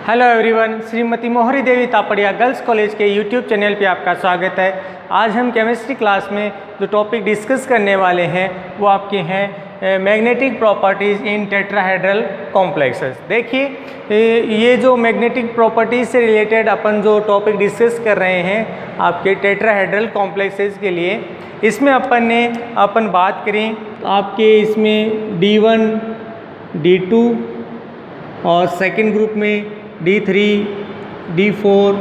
Hello everyone, Shrimati मोहरी देवी Tapadia girls college के YouTube channel पे आपका स्वागत है। आज हम केमिस्ट्री क्लास में जो टॉपिक डिस्कस करने वाले हैं वो आपके हैं मैग्नेटिक प्रॉपर्टीज़ इन टेट्राहेड्रल कॉम्प्लेक्सेस। देखिए ये जो मैग्नेटिक प्रॉपर्टीज़ से रिलेटेड अपन जो टॉपिक डिस्कस कर रहे हैं आपके टेट्राहेड्रल कॉम्प्लेक्सेस के लिए, इसमें अपन बात करें तो आपके इसमें D1, D2 और सेकेंड ग्रुप में D3, D4,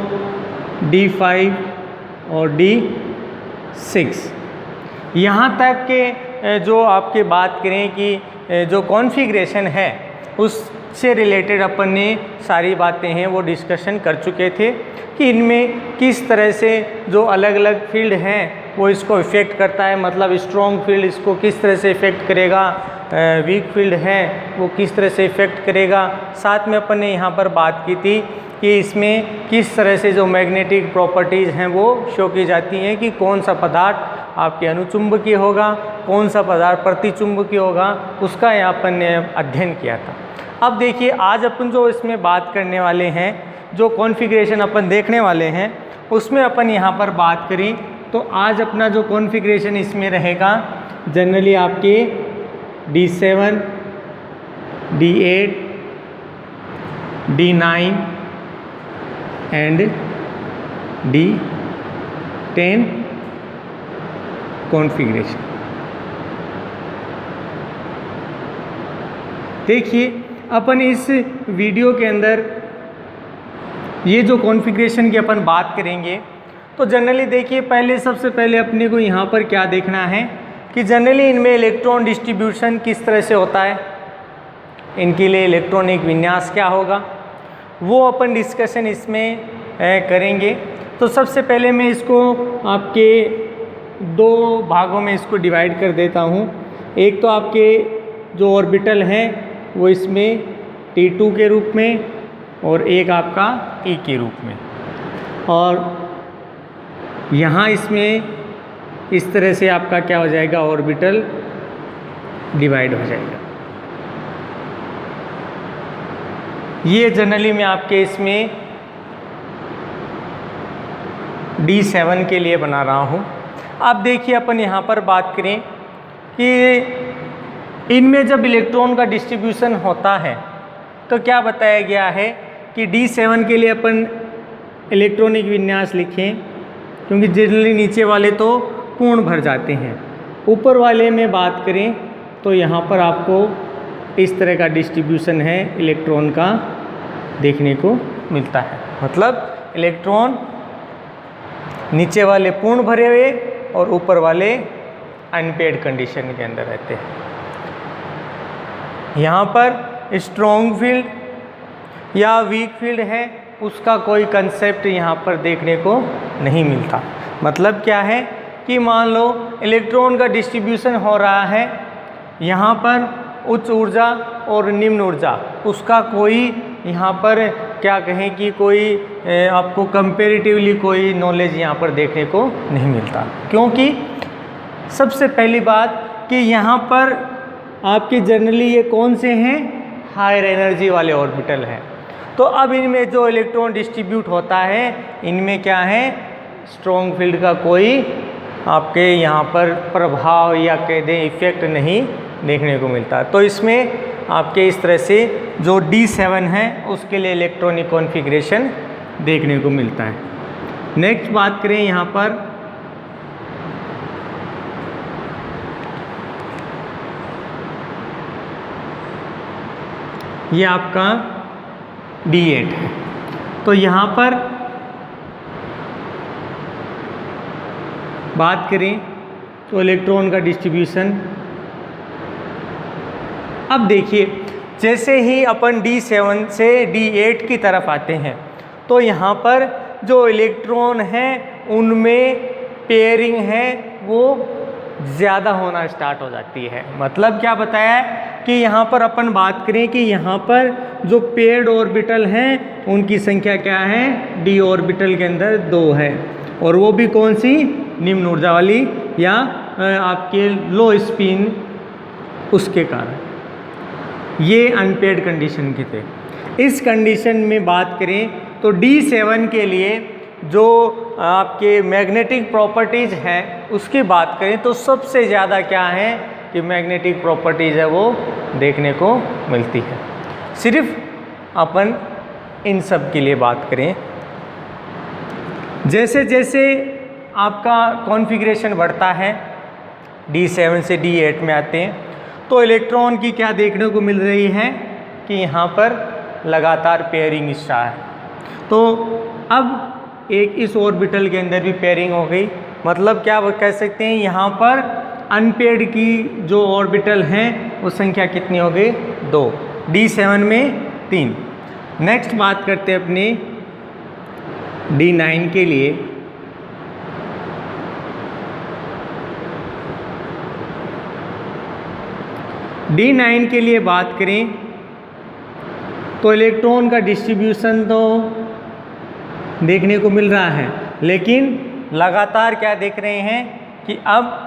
D5 और D6। यहाँ तक के जो आपके बात करें कि जो कॉन्फ़िगरेशन है उससे रिलेटेड अपन ने सारी बातें हैं वो डिस्कशन कर चुके थे कि इनमें किस तरह से जो अलग अलग फील्ड हैं वो इसको इफ़ेक्ट करता है, मतलब स्ट्रॉन्ग फील्ड इसको किस तरह से इफ़ेक्ट करेगा, वीक फील्ड है वो किस तरह से इफ़ेक्ट करेगा। साथ में अपन ने यहाँ पर बात की थी कि इसमें किस तरह से जो मैग्नेटिक प्रॉपर्टीज़ हैं वो शो की जाती हैं कि कौन सा पदार्थ आपके अनुचुंबकीय होगा, कौन सा पदार्थ प्रतिचुंबकीय होगा, उसका यहाँ अपन ने अध्ययन किया था। अब देखिए आज अपन जो इसमें बात करने वाले हैं, जो कॉन्फ़िगरेशन अपन देखने वाले हैं उसमें अपन यहाँ पर बात करें तो आज अपना जो कॉन्फ़िगरेशन इसमें रहेगा जनरली आपके D7, D8, D9 and D10 configuration. देखिए अपन इस वीडियो के अंदर ये जो कॉन्फ़िगरेशन की अपन बात करेंगे तो जनरली देखिए सबसे पहले अपने को यहाँ पर क्या देखना है कि जनरली इनमें इलेक्ट्रॉन डिस्ट्रीब्यूशन किस तरह से होता है, इनके लिए इलेक्ट्रॉनिक विन्यास क्या होगा वो अपन डिस्कशन इसमें करेंगे। तो सबसे पहले मैं इसको आपके दो भागों में इसको डिवाइड कर देता हूँ। एक तो आपके जो ऑर्बिटल हैं वो इसमें T2 के रूप में और एक आपका E के रूप में, और यहाँ इसमें इस तरह से आपका क्या हो जाएगा, ऑर्बिटल डिवाइड हो जाएगा। ये जनरली मैं आपके इसमें D7 के लिए बना रहा हूँ। अब देखिए अपन यहाँ पर बात करें कि इनमें जब इलेक्ट्रॉन का डिस्ट्रीब्यूशन होता है तो क्या बताया गया है कि D7 के लिए अपन इलेक्ट्रॉनिक विन्यास लिखें, क्योंकि जनरली नीचे वाले तो पूर्ण भर जाते हैं। ऊपर वाले में बात करें तो यहाँ पर आपको इस तरह का डिस्ट्रीब्यूशन है इलेक्ट्रॉन का देखने को मिलता है, मतलब इलेक्ट्रॉन नीचे वाले पूर्ण भरे हुए और ऊपर वाले अनपेड कंडीशन के अंदर रहते हैं। यहाँ पर स्ट्रॉन्ग फील्ड या वीक फील्ड है उसका कोई कंसेप्ट यहाँ पर देखने को नहीं मिलता। मतलब क्या है कि मान लो इलेक्ट्रॉन का डिस्ट्रीब्यूशन हो रहा है, यहाँ पर उच्च ऊर्जा और निम्न ऊर्जा उसका कोई यहाँ पर क्या कहें कि कोई आपको कंपैरेटिवली कोई नॉलेज यहाँ पर देखने को नहीं मिलता। क्योंकि सबसे पहली बात कि यहाँ पर आपके जनरली ये कौन से हैं, हायर एनर्जी वाले ऑर्बिटल हैं। तो अब इनमें जो इलेक्ट्रॉन डिस्ट्रीब्यूट होता है इनमें क्या है, स्ट्रॉन्ग फील्ड का कोई आपके यहाँ पर प्रभाव या कह दें इफेक्ट नहीं देखने को मिलता। तो इसमें आपके इस तरह से जो D7 है उसके लिए इलेक्ट्रॉनिक कॉन्फ़िगरेशन देखने को मिलता है। नेक्स्ट बात करें यहाँ पर ये आपका D8 है। तो यहाँ पर बात करें तो इलेक्ट्रॉन का डिस्ट्रीब्यूशन, अब देखिए जैसे ही अपन D7 से D8 की तरफ आते हैं तो यहाँ पर जो इलेक्ट्रॉन हैं उनमें पेयरिंग है वो ज़्यादा होना स्टार्ट हो जाती है। मतलब क्या बताया है कि यहाँ पर अपन बात करें कि यहाँ पर जो पेयर्ड ऑर्बिटल हैं उनकी संख्या क्या है, D ऑर्बिटल के अंदर 2 है, और वो भी कौन सी, निम्न ऊर्जा वाली या आपके लो स्पिन, उसके कारण ये अनपेड कंडीशन के थे। इस कंडीशन में बात करें तो D7 के लिए जो आपके मैग्नेटिक प्रॉपर्टीज़ हैं उसकी बात करें तो सबसे ज़्यादा क्या है कि मैग्नेटिक प्रॉपर्टीज़ है वो देखने को मिलती है। सिर्फ अपन इन सब के लिए बात करें, जैसे जैसे आपका कॉन्फ़िगरेशन बढ़ता है D7 से D8 में आते हैं तो इलेक्ट्रॉन की क्या देखने को मिल रही है कि यहाँ पर लगातार पेयरिंग स्टार है। तो अब एक इस ऑर्बिटल के अंदर भी पेयरिंग हो गई, मतलब क्या कह सकते हैं यहाँ पर अनपेयर्ड की जो ऑर्बिटल हैं वो संख्या कितनी हो गई? 2, D7 में 3। नेक्स्ट बात करते हैं अपने D9 के लिए। D9 के लिए बात करें तो इलेक्ट्रॉन का डिस्ट्रीब्यूशन तो देखने को मिल रहा है, लेकिन लगातार क्या देख रहे हैं कि अब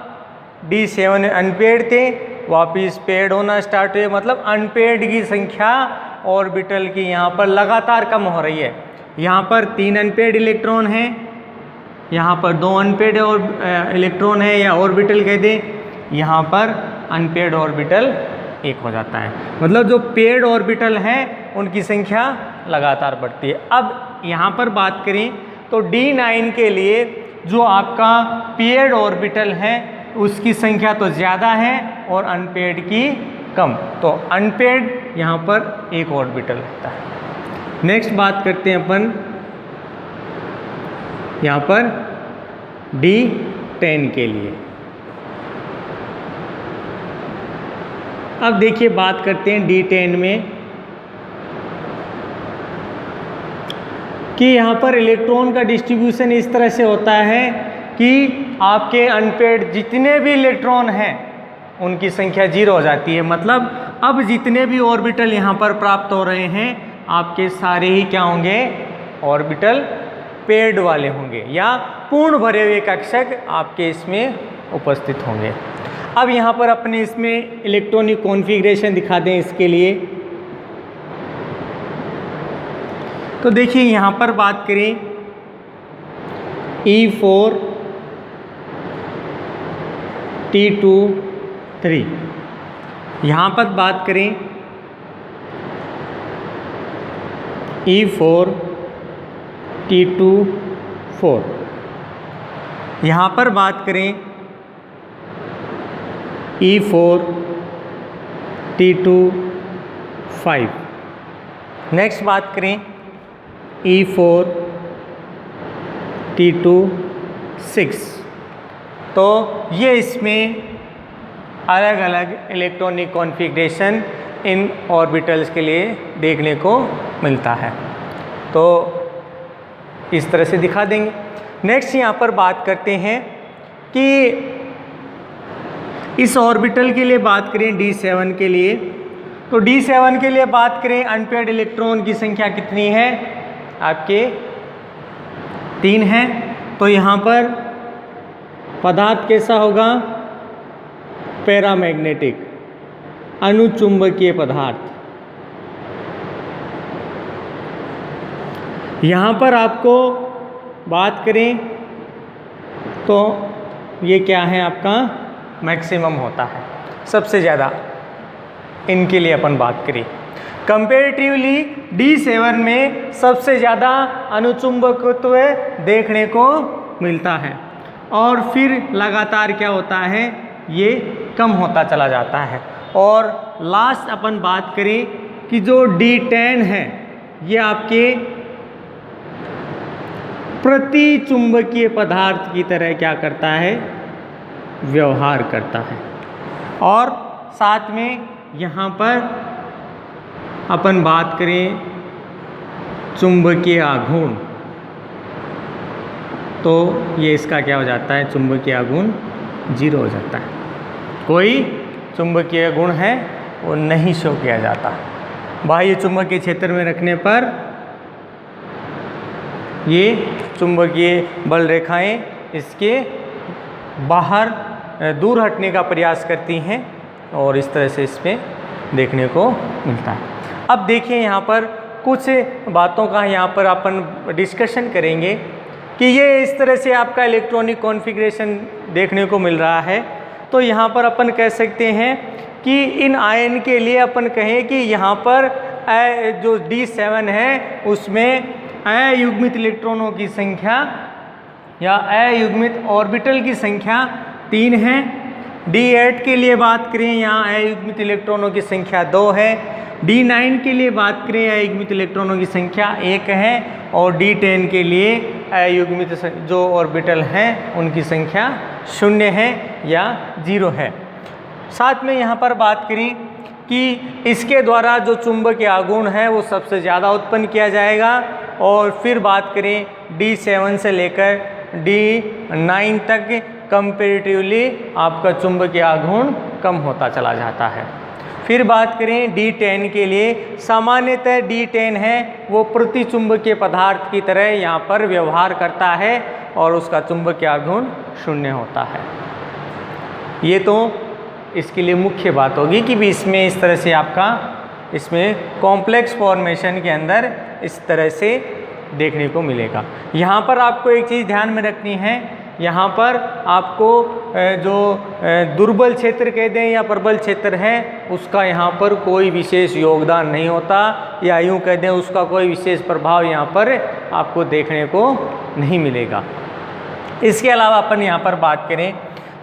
D7 अनपेयर्ड थे, वापिस पेयर्ड होना स्टार्ट हुए, मतलब अनपेयर्ड की संख्या ऑर्बिटल की यहाँ पर लगातार कम हो रही है। यहाँ पर 3 अनपेयर्ड इलेक्ट्रॉन हैं, यहाँ पर 2 अनपेयर्ड और इलेक्ट्रॉन है या ऑर्बिटल कह दें, यहाँ पर अनपेयर्ड ऑर्बिटल 1 हो जाता है, मतलब जो पेयर्ड ऑर्बिटल हैं उनकी संख्या लगातार बढ़ती है। अब यहाँ पर बात करें तो D9 के लिए जो आपका पेयर्ड ऑर्बिटल है उसकी संख्या तो ज़्यादा है और अनपेयर्ड की कम, तो अनपेयर्ड यहाँ पर 1 ऑर्बिटल रहता है। नेक्स्ट बात करते हैं अपन यहाँ पर D10 के लिए। अब देखिए बात करते हैं D10 में कि यहाँ पर इलेक्ट्रॉन का डिस्ट्रीब्यूशन इस तरह से होता है कि आपके अनपेयर्ड जितने भी इलेक्ट्रॉन हैं उनकी संख्या 0 हो जाती है, मतलब अब जितने भी ऑर्बिटल यहाँ पर प्राप्त हो रहे हैं आपके सारे ही क्या होंगे? ऑर्बिटल पेयर्ड वाले होंगे या पूर्ण भरे हुए कक्षक आपके इसमें उपस्थित होंगे। अब यहाँ पर अपने इसमें इलेक्ट्रॉनिक कॉन्फ़िगरेशन दिखा दें इसके लिए, तो देखिए यहाँ पर बात करें E4 T2 3, यहाँ पर बात करें E4 T2 4, यहाँ पर बात करें E4 T2 5, नेक्स्ट बात करें E4 T2 6। तो ये इसमें अलग अलग इलेक्ट्रॉनिक कॉन्फ़िगरेशन इन ऑर्बिटल्स के लिए देखने को मिलता है, तो इस तरह से दिखा देंगे। नेक्स्ट यहाँ पर बात करते हैं कि इस ऑर्बिटल के लिए बात करें D7 के लिए, तो D7 के लिए बात करें अनपेयर्ड इलेक्ट्रॉन की संख्या कितनी है? आपके 3 हैं, तो यहाँ पर पदार्थ कैसा होगा? पैरामैग्नेटिक अनुचुंबकीय पदार्थ। यहाँ पर आपको बात करें तो ये क्या है? आपका मैक्सिमम होता है, सबसे ज़्यादा इनके लिए अपन बात करें। कंपैरेटिवली D7 में सबसे ज़्यादा अनुचुंबकत्व देखने को मिलता है और फिर लगातार क्या होता है? ये कम होता चला जाता है। और लास्ट अपन बात करें कि जो D10 है ये आपके प्रतिचुंबकीय पदार्थ की तरह क्या करता है? व्यवहार करता है। और साथ में यहाँ पर अपन बात करें चुंबकीय आघूर्ण, तो ये इसका क्या हो जाता है? चुंबकीय आघूर्ण 0 हो जाता है, कोई चुंबकीय गुण है वो नहीं शो किया जाता। बाह्य चुंबकीय क्षेत्र में रखने पर ये चुंबकीय बल रेखाएं इसके बाहर दूर हटने का प्रयास करती हैं और इस तरह से इसमें देखने को मिलता है। अब देखिए यहाँ पर कुछ बातों का यहाँ पर अपन डिस्कशन करेंगे कि ये इस तरह से आपका इलेक्ट्रॉनिक कॉन्फ़िगरेशन देखने को मिल रहा है। तो यहाँ पर अपन कह सकते हैं कि इन आयन के लिए अपन कहें कि यहाँ पर जो D7 है उसमें अयुग्मित इलेक्ट्रॉनों की संख्या या अयुग्मित ऑर्बिटल की संख्या 3 है। D8 के लिए बात करें, यहाँ अयुग्मित इलेक्ट्रॉनों की संख्या 2 है। D9 के लिए बात करें, अयुग्मित इलेक्ट्रॉनों की संख्या 1 है। और D10 के लिए अयुग्मित जो ऑर्बिटल हैं उनकी संख्या 0 है या 0 है। साथ में यहाँ पर बात करें कि इसके द्वारा जो चुंबकीय आघूर्ण है वो सबसे ज़्यादा उत्पन्न किया जाएगा। और फिर बात करें D7 से लेकर D9 तक कंपेरेटिवली आपका चुंबकीय आघूर्ण कम होता चला जाता है। फिर बात करें D10 के लिए, सामान्यतः D10 है वो प्रति चुंबकीय पदार्थ की तरह यहाँ पर व्यवहार करता है और उसका चुंबकीय आघूर्ण 0 होता है। ये तो इसके लिए मुख्य बात होगी कि भी इसमें इस तरह से आपका इसमें कॉम्प्लेक्स फॉर्मेशन के अंदर इस तरह से देखने को मिलेगा। यहाँ पर आपको एक चीज़ ध्यान में रखनी है, यहाँ पर आपको जो दुर्बल क्षेत्र कह दें या प्रबल क्षेत्र है उसका यहाँ पर कोई विशेष योगदान नहीं होता, या यूँ कह दें उसका कोई विशेष प्रभाव यहाँ पर आपको देखने को नहीं मिलेगा। इसके अलावा अपन यहाँ पर बात करें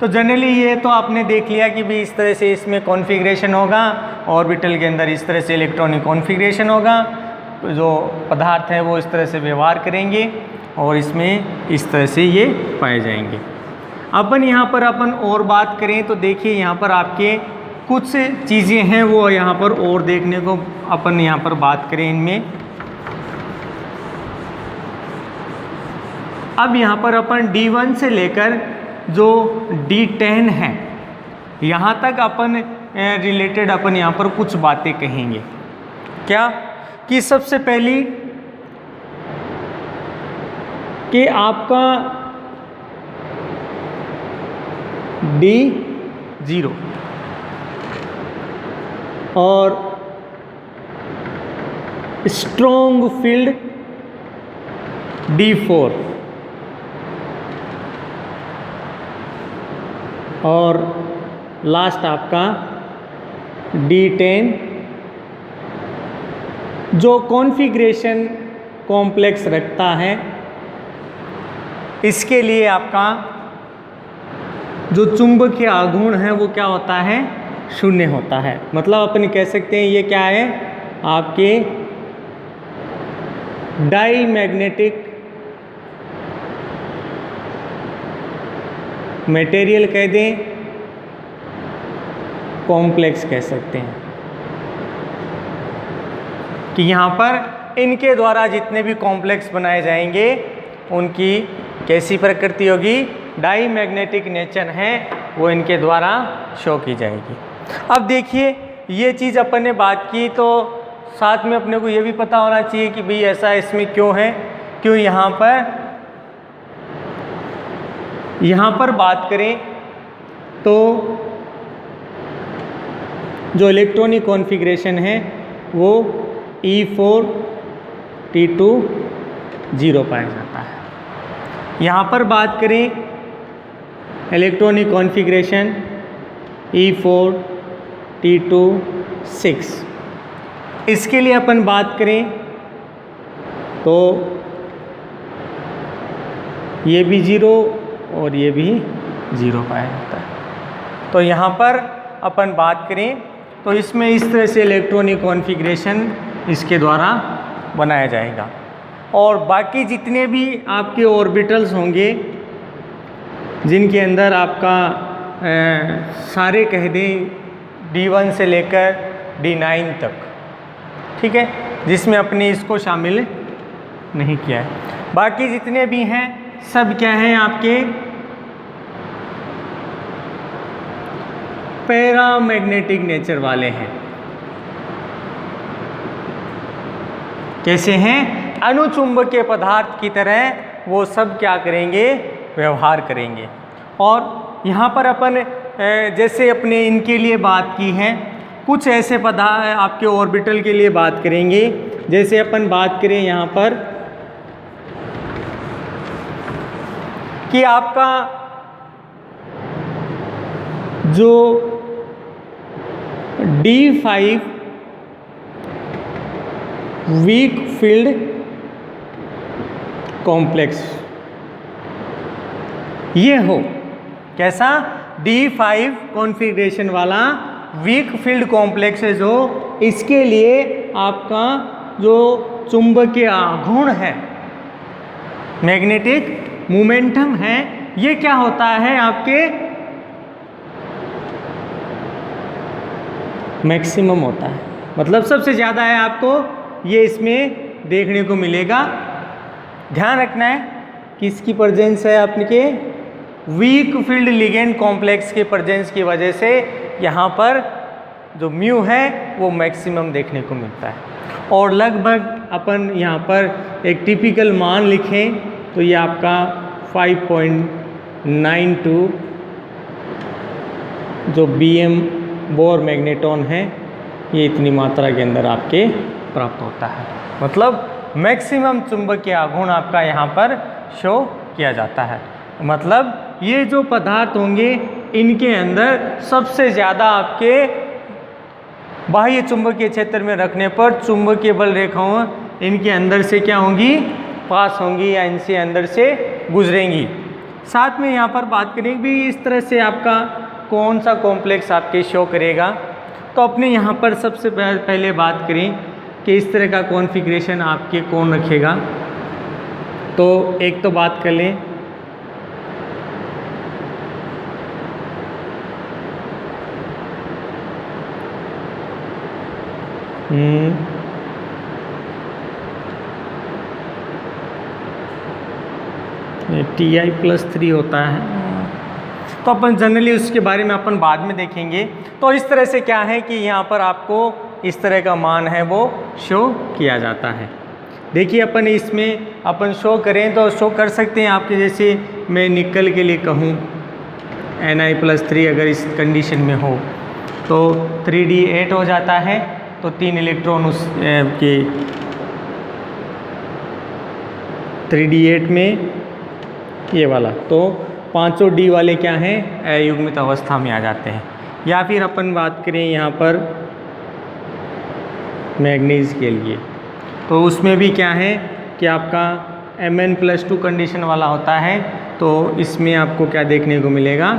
तो जनरली ये तो आपने देख लिया कि भी इस तरह से इसमें कॉन्फ़िगरेशन होगा, ऑर्बिटल के अंदर इस तरह से इलेक्ट्रॉनिक कॉन्फ़िगरेशन होगा, जो पदार्थ है वो इस तरह से व्यवहार करेंगे और इसमें इस तरह से ये पाए जाएंगे। अपन यहाँ पर अपन और बात करें तो देखिए यहाँ पर आपके कुछ चीज़ें हैं वो यहाँ पर और देखने को अपन यहाँ पर बात करें इनमें। अब यहाँ पर अपन D1 से लेकर जो D10 है यहाँ तक अपन रिलेटेड अपन यहाँ पर कुछ बातें कहेंगे। क्या कि सबसे पहली कि आपका D0 और स्ट्रॉन्ग फील्ड D4 और लास्ट आपका D10 जो कॉन्फ़िगरेशन कॉम्प्लेक्स रखता है, इसके लिए आपका जो चुंबकीय आघूर्ण है वो क्या होता है, 0 होता है। मतलब अपन कह सकते हैं ये क्या है, आपके डाईमैग्नेटिक मटेरियल कह दें, कॉम्प्लेक्स कह सकते हैं कि यहाँ पर इनके द्वारा जितने भी कॉम्प्लेक्स बनाए जाएंगे उनकी कैसी प्रकृति होगी, डाईमैग्नेटिक नेचर है वो इनके द्वारा शो की जाएगी। अब देखिए ये चीज़ अपन ने बात की तो साथ में अपने को ये भी पता होना चाहिए कि भाई ऐसा इसमें क्यों है, क्यों यहाँ पर बात करें तो जो इलेक्ट्रॉनिक कॉन्फ़िगरेशन है वो E4 T2 0 पाया जाता है। यहाँ पर बात करें इलेक्ट्रॉनिक कॉन्फ़िगरेशन E4 T2 6, इसके लिए अपन बात करें तो ये भी 0 और ये भी 0 पाया जाता है। तो यहाँ पर अपन बात करें तो इसमें इस तरह से इलेक्ट्रॉनिक कॉन्फ़िगरेशन इसके द्वारा बनाया जाएगा। और बाकी जितने भी आपके ऑर्बिटल्स होंगे जिनके अंदर आपका सारे कह दें D1 से लेकर D9 तक, ठीक है, जिसमें अपने इसको शामिल नहीं किया है, बाकी जितने भी हैं सब क्या हैं, आपके पैरामैग्नेटिक नेचर वाले हैं। कैसे हैं, अनुचुंबकीय पदार्थ की तरह वो सब क्या करेंगे, व्यवहार करेंगे। और यहाँ पर अपन जैसे अपने इनके लिए बात की है, कुछ ऐसे पदार्थ आपके ऑर्बिटल के लिए बात करेंगे जैसे अपन बात करें यहाँ पर कि आपका जो D5 वीक फील्ड कॉम्प्लेक्स ये हो, कैसा? D5 कॉन्फ़िगरेशन वाला वीक फील्ड कॉम्प्लेक्सेस हो, इसके लिए आपका जो चुंबकीय आघूर्ण है, मैग्नेटिक मोमेंटम है, ये क्या होता है? आपके मैक्सिमम होता है, मतलब सबसे ज़्यादा है आपको ये इसमें देखने को मिलेगा। ध्यान रखना है कि इसकी प्रेजेंस है आपके वीक फील्ड लिगेंड कॉम्प्लेक्स के प्रेजेंस की वजह से यहाँ पर जो म्यू है वो मैक्सिमम देखने को मिलता है। और लगभग अपन यहाँ पर एक टिपिकल मान लिखें तो ये आपका 5.92 जो BM बोर मैग्नेटॉन है, ये इतनी मात्रा के अंदर आपके प्राप्त होता है। मतलब मैक्सिमम चुंबकीय आघूर्ण आपका यहाँ पर शो किया जाता है। मतलब ये जो पदार्थ होंगे इनके अंदर सबसे ज़्यादा आपके बाह्य चुंबकीय क्षेत्र में रखने पर चुंबकीय बल रेखाओं इनके अंदर से क्या होंगी? पास होंगी या इनसे अंदर से गुजरेंगी। साथ में यहाँ पर बात करें भी इस तरह से आपका कौन सा कॉम्प्लेक्स आपके शो करेगा, तो अपने यहाँ पर सबसे पहले बात करें कि इस तरह का कॉन्फ़िगरेशन आपके कौन रखेगा। तो एक तो बात कर लें Ti+3 होता है, तो अपन जनरली उसके बारे में अपन बाद में देखेंगे। तो इस तरह से क्या है कि यहाँ पर आपको इस तरह का मान है वो शो किया जाता है। देखिए अपन इसमें अपन शो करें तो शो कर सकते हैं आपके, जैसे मैं निकल के लिए कहूँ Ni+3 अगर इस कंडीशन में हो तो 3D8 हो जाता है, तो 3 इलेक्ट्रॉन उस के 3D8 में ये वाला, तो पांचों D वाले क्या हैं? अयुग्मित अवस्था में आ जाते हैं। या फिर अपन बात करें यहाँ पर मैग्नीज के लिए, तो उसमें भी क्या है कि आपका Mn+2 कंडीशन वाला होता है, तो इसमें आपको क्या देखने को मिलेगा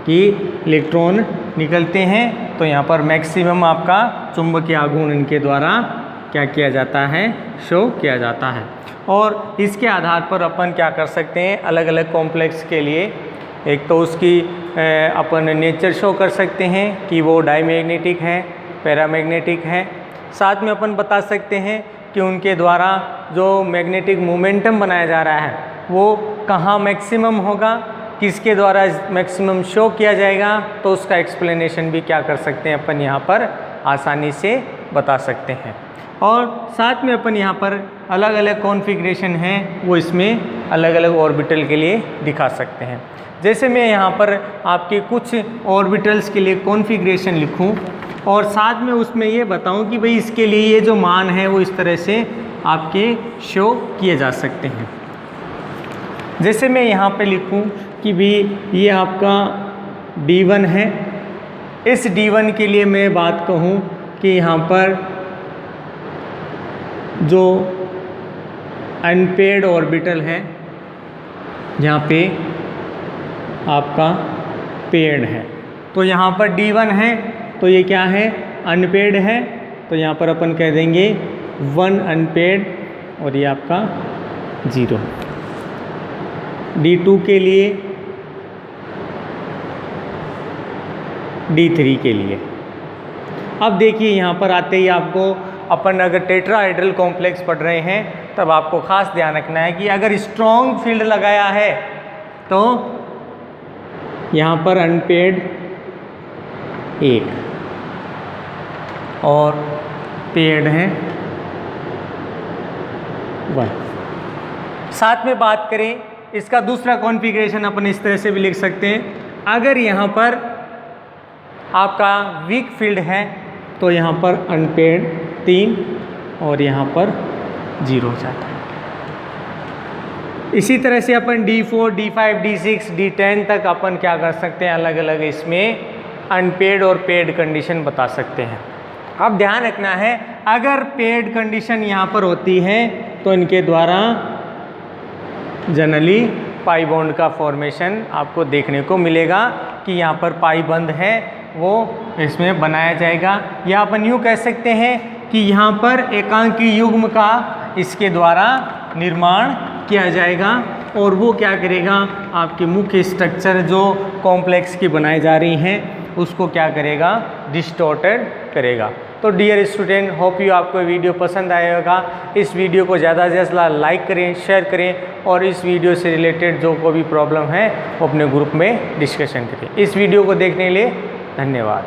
कि इलेक्ट्रॉन निकलते हैं, तो यहाँ पर मैक्सिमम आपका चुंबकीय आघूर्ण इनके द्वारा क्या किया जाता है? शो किया जाता है। और इसके आधार पर अपन क्या कर सकते हैं? अलग अलग कॉम्प्लेक्स के लिए एक तो उसकी अपन नेचर शो कर सकते हैं कि वो डाईमैग्नेटिक है, पैरामैग्नेटिक है। साथ में अपन बता सकते हैं कि उनके द्वारा जो मैग्नेटिक मोमेंटम बनाया जा रहा है वो कहाँ मैक्सिमम होगा, किसके द्वारा मैक्सिमम शो किया जाएगा, तो उसका एक्सप्लेनेशन भी क्या कर सकते हैं अपन यहाँ पर आसानी से बता सकते हैं। और साथ में अपन यहाँ पर अलग अलग कॉन्फ़िगरेशन हैं वो इसमें अलग अलग ऑर्बिटल के लिए दिखा सकते हैं। जैसे मैं यहाँ पर आपके कुछ ऑर्बिटल्स के लिए कॉन्फ़िगरेशन लिखूँ और साथ में उसमें ये बताऊँ कि भाई इसके लिए ये जो मान है वो इस तरह से आपके शो किए जा सकते हैं। जैसे मैं यहाँ पे लिखूँ कि भी ये आपका D1 है, इस D1 के लिए मैं बात कहूँ कि यहाँ पर जो अनपेड ऑर्बिटल है जहाँ पे आपका पेड है, तो यहाँ पर D1 है तो ये क्या है? अनपेड है, तो यहाँ पर अपन कह देंगे 1 अनपेड और ये आपका 0। D2 के लिए, D3 के लिए। अब देखिए यहाँ पर आते ही आपको अपन अगर टेट्राहेड्रल कॉम्प्लेक्स पढ़ रहे हैं तब आपको खास ध्यान रखना है कि अगर स्ट्रॉन्ग फील्ड लगाया है तो यहाँ पर अनपेड 1 और पेड है 1। साथ में बात करें इसका दूसरा कॉन्फ़िगरेशन अपन इस तरह से भी लिख सकते हैं, अगर यहाँ पर आपका वीक फील्ड है तो यहाँ पर अनपेड 3 और यहाँ पर 0 हो जाता है। इसी तरह से अपन D4, D5, D6, D10 तक अपन क्या कर सकते हैं, अलग अलग इसमें अनपेड और पेड कंडीशन बता सकते हैं। अब ध्यान रखना है, अगर पेड कंडीशन यहाँ पर होती है तो इनके द्वारा जनरली पाई बॉन्ड का फॉर्मेशन आपको देखने को मिलेगा कि यहाँ पर पाई बंद है वो इसमें बनाया जाएगा, या अपन यूँ कह सकते हैं कि यहाँ पर एकांकी युग्म का इसके द्वारा निर्माण किया जाएगा और वो क्या करेगा, आपके मुख्य स्ट्रक्चर जो कॉम्प्लेक्स की बनाई जा रही हैं उसको क्या करेगा, डिस्टॉर्टेड करेगा। तो डियर स्टूडेंट, होप यू आपको वीडियो पसंद आया होगा। इस वीडियो को ज़्यादा से ज़्यादा लाइक करें, शेयर करें और इस वीडियो से रिलेटेड जो कोई भी प्रॉब्लम है वो अपने ग्रुप में डिस्कशन करें। इस वीडियो को देखने के लिए धन्यवाद।